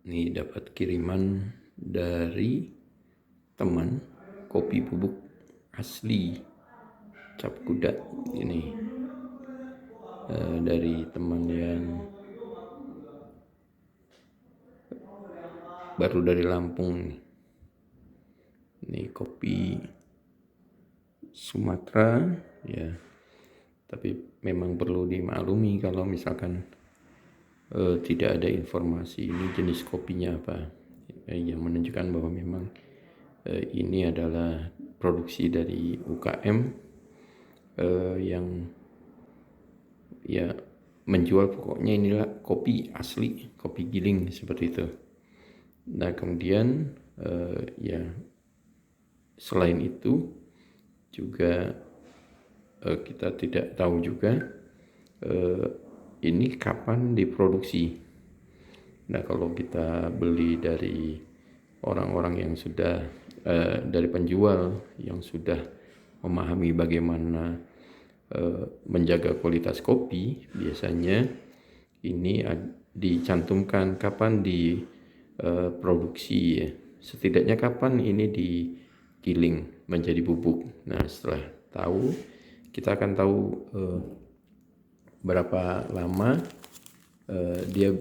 Ini dapat kiriman dari teman, kopi bubuk asli Cap Kuda ini, dari teman yang baru dari Lampung. Ini kopi Sumatera ya, tapi memang perlu dimaklumi kalau misalkan tidak ada informasi ini jenis kopinya apa, yang menunjukkan bahwa memang ini adalah produksi dari UKM yang ya menjual pokoknya inilah kopi asli, kopi giling seperti itu. Nah kemudian ya selain itu juga kita tidak tahu juga ini kapan diproduksi. Nah kalau kita beli dari orang-orang yang sudah dari penjual yang sudah memahami bagaimana menjaga kualitas kopi, biasanya ini dicantumkan kapan diproduksi ya. Setidaknya kapan ini digiling menjadi bubuk. Nah setelah tahu, kita akan tahu berapa lama dia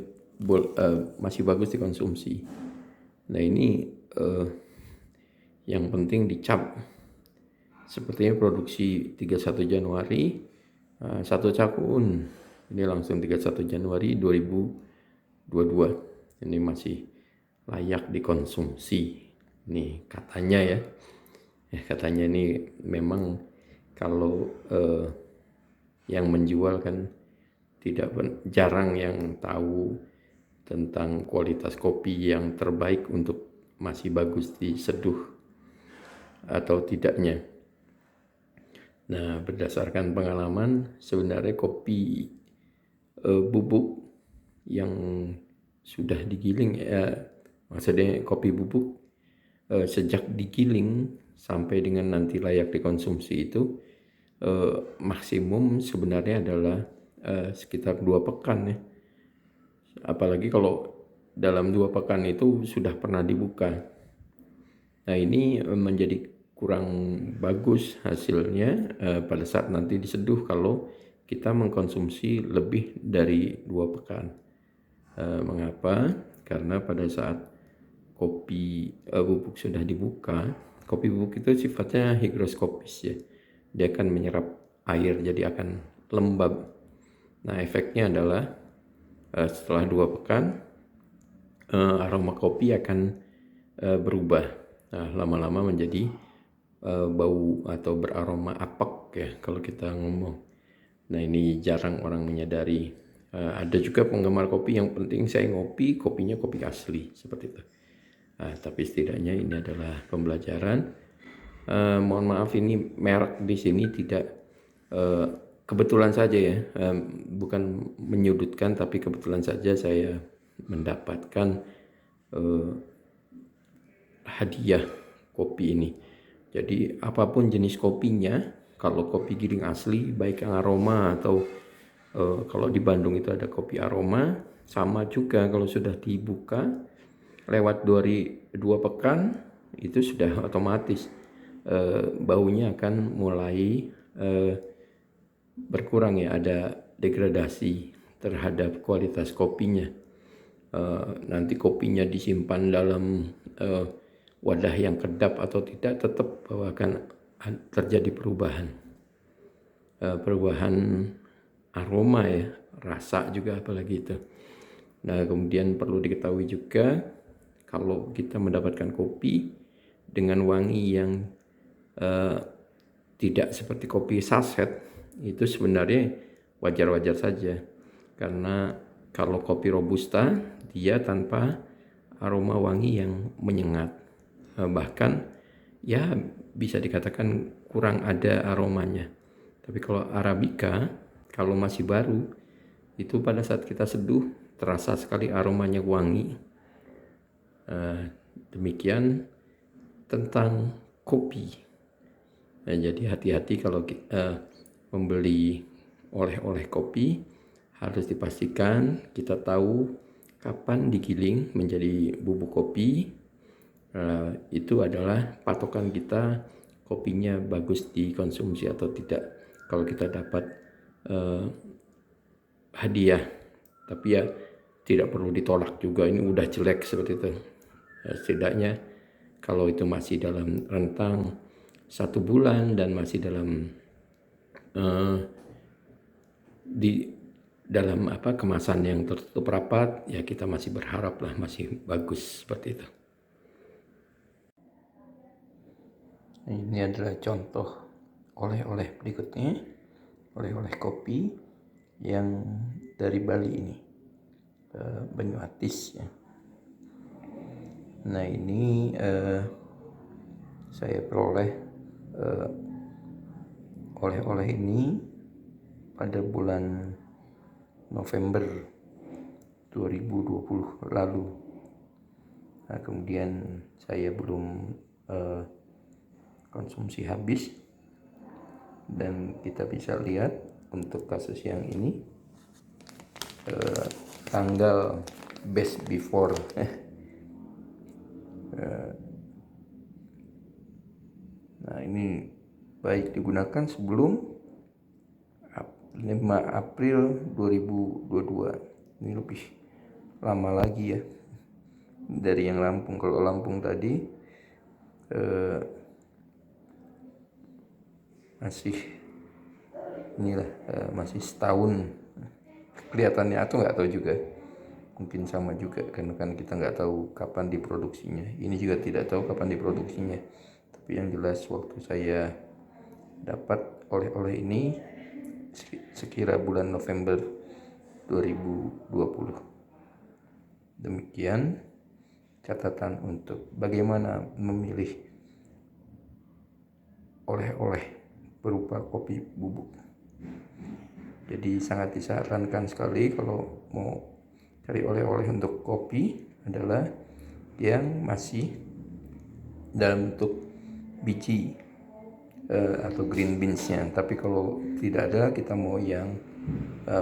masih bagus dikonsumsi. Nah ini yang penting dicap. Sepertinya produksi 31 Januari 1 cakun. Ini langsung 31 Januari 2022. Ini masih layak dikonsumsi. Nih katanya ya. Katanya ini memang kalau yang menjual kan jarang yang tahu tentang kualitas kopi yang terbaik untuk masih bagus diseduh atau tidaknya. Nah berdasarkan pengalaman sebenarnya kopi bubuk yang sudah digiling maksudnya kopi bubuk sejak digiling sampai dengan nanti layak dikonsumsi itu maksimum sebenarnya adalah sekitar 2 pekan ya. Apalagi kalau dalam 2 pekan itu sudah pernah dibuka. Nah ini menjadi kurang bagus hasilnya pada saat nanti diseduh kalau kita mengkonsumsi lebih dari 2 pekan. Mengapa? Karena pada saat kopi bubuk sudah dibuka, kopi bubuk itu sifatnya higroskopis ya. Dia akan menyerap air jadi akan lembab. Nah efeknya adalah setelah 2 pekan aroma kopi akan berubah. Nah lama-lama menjadi bau atau beraroma apek ya kalau kita ngomong. Nah ini jarang orang menyadari. Ada juga penggemar kopi yang penting saya ngopi, kopinya kopi asli seperti itu. Tapi setidaknya ini adalah pembelajaran. Mohon maaf ini merek di sini tidak kebetulan saja ya, bukan menyudutkan tapi kebetulan saja saya mendapatkan hadiah kopi ini. Jadi apapun jenis kopinya, kalau kopi giling asli baik yang aroma atau kalau di Bandung itu ada kopi aroma, sama juga kalau sudah dibuka lewat 2 pekan itu sudah otomatis baunya akan mulai berkurang ya, ada degradasi terhadap kualitas kopinya. Nanti kopinya disimpan dalam wadah yang kedap atau tidak, tetap bahwa akan terjadi perubahan aroma ya, rasa juga apalagi itu. Nah kemudian perlu diketahui juga kalau kita mendapatkan kopi dengan wangi yang tidak seperti kopi saset, itu sebenarnya wajar-wajar saja. Karena kalau kopi robusta dia tanpa aroma wangi yang menyengat, bahkan ya bisa dikatakan kurang ada aromanya. Tapi kalau arabica kalau masih baru itu pada saat kita seduh terasa sekali aromanya wangi. Demikian tentang kopi. Nah, jadi hati-hati kalau membeli oleh-oleh kopi, harus dipastikan kita tahu kapan digiling menjadi bubuk kopi, itu adalah patokan kita kopinya bagus dikonsumsi atau tidak. Kalau kita dapat hadiah, tapi ya tidak perlu ditolak juga, ini udah jelek seperti itu. Setidaknya kalau itu masih dalam rentang 1 bulan dan masih dalam di dalam kemasan yang tertutup rapat, ya kita masih berharap lah masih bagus seperti itu. Ini adalah contoh oleh-oleh berikutnya, oleh-oleh kopi yang dari Bali ini, Banyu Atis ya. Nah ini saya peroleh oleh-oleh ini pada bulan November 2020 lalu. Nah, kemudian saya belum konsumsi habis, dan kita bisa lihat untuk kasus yang ini tanggal best before nah ini baik digunakan sebelum 5 April 2022. Ini lebih lama lagi ya dari yang Lampung. Kalau Lampung tadi masih inilah masih setahun kelihatannya, atau nggak tahu juga, mungkin sama juga karena kan kita nggak tahu kapan diproduksinya. Ini juga tidak tahu kapan diproduksinya, tapi yang jelas waktu saya dapat oleh-oleh ini sekira bulan November 2020. Demikian catatan untuk bagaimana memilih oleh-oleh berupa kopi bubuk. Jadi sangat disarankan sekali kalau mau cari oleh-oleh untuk kopi adalah yang masih dalam bentuk biji atau green beans-nya. Tapi kalau tidak ada, kita mau yang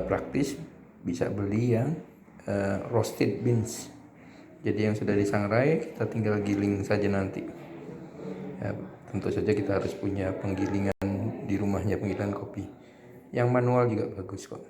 praktis, bisa beli yang roasted beans. Jadi yang sudah disangrai, kita tinggal giling saja nanti. Ya, tentu saja kita harus punya penggilingan di rumahnya, penggilingan kopi. Yang manual juga bagus kok.